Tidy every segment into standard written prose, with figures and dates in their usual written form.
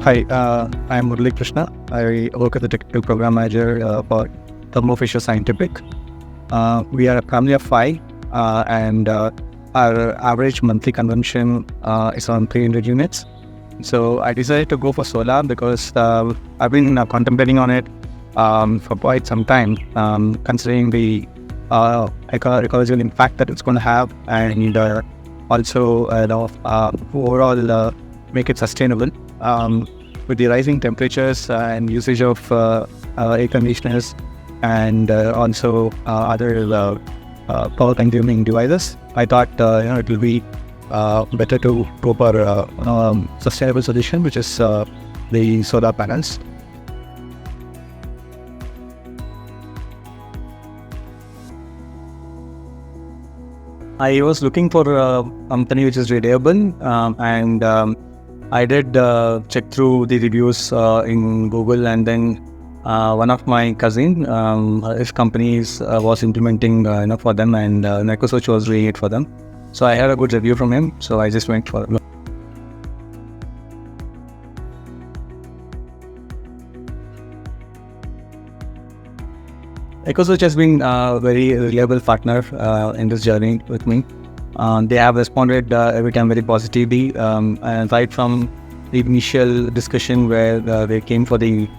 Hi, I am Muralikrishna. I work as a technical program manager for Thermo Fisher Scientific. We are a family of five, and our average monthly consumption is around 300 units. So I decided to go for solar because I've been contemplating on it for quite some time, considering the ecological impact that it's going to have, and also overall make it sustainable. With the rising temperatures and usage of air conditioners and also other power-consuming devices, I thought it will be better to go for a sustainable solution, which is the solar panels. I was looking for a company which is renewable, and I did check through the reviews in Google, and then one of my cousin, his company was implementing for them, and EcoSoch was doing it for them. So I had a good review from him, so I just went for it. EcoSoch has been a very reliable partner in this journey with me. They have responded every time very positively, and right from the initial discussion where they came for the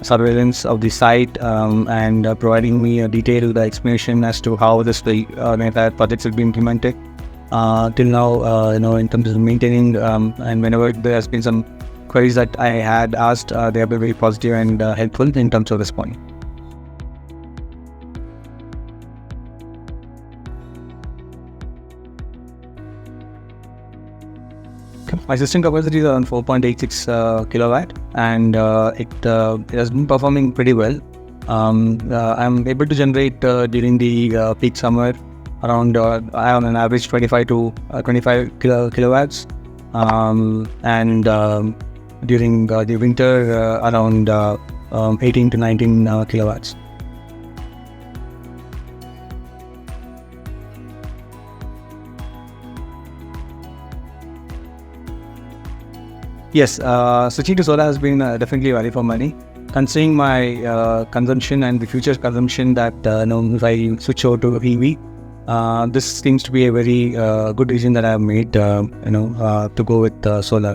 surveillance of the site and providing me a detailed explanation as to how this entire project will be implemented till now, in terms of maintaining, and whenever there has been some queries that I had asked, they have been very positive and helpful in terms of responding. My system capacity is around 4.86 kilowatt, and it has been performing pretty well. I'm able to generate during the peak summer around on an average 25 kilowatts, and during the winter around 18 to 19 kilowatts. Yes, switching to solar has been definitely value for money. Considering my consumption and the future consumption that if I switch over to EV, this seems to be a very good decision that I have made. To go with solar.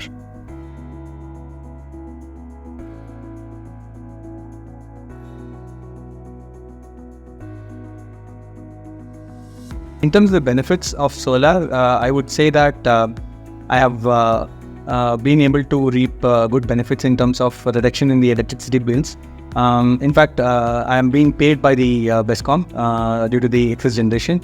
In terms of the benefits of solar, I would say that I have been able to reap good benefits in terms of reduction in the electricity bills. In fact, I am being paid by the BESCOM due to the excess generation,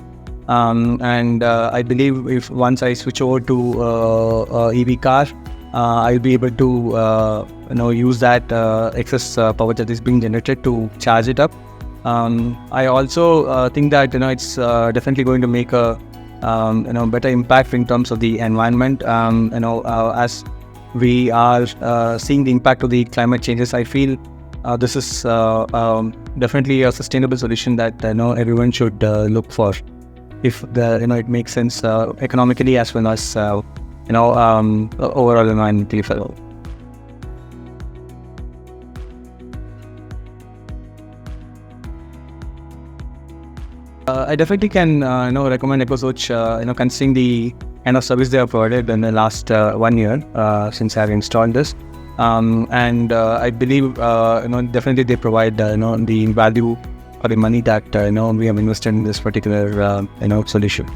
and I believe if once I switch over to EV car, I'll be able to use that excess power that is being generated to charge it up. I also think that it's definitely going to make a better impact in terms of the environment. As we are seeing the impact of the climate changes, I feel this is definitely a sustainable solution that everyone should look for, if it makes sense economically as well as overall environmentally fellow. I definitely can recommend EcoSoch, considering the kind of service they have provided in the last 1 year since I have installed this, and I believe definitely they provide the value for the money that we have invested in this particular solution.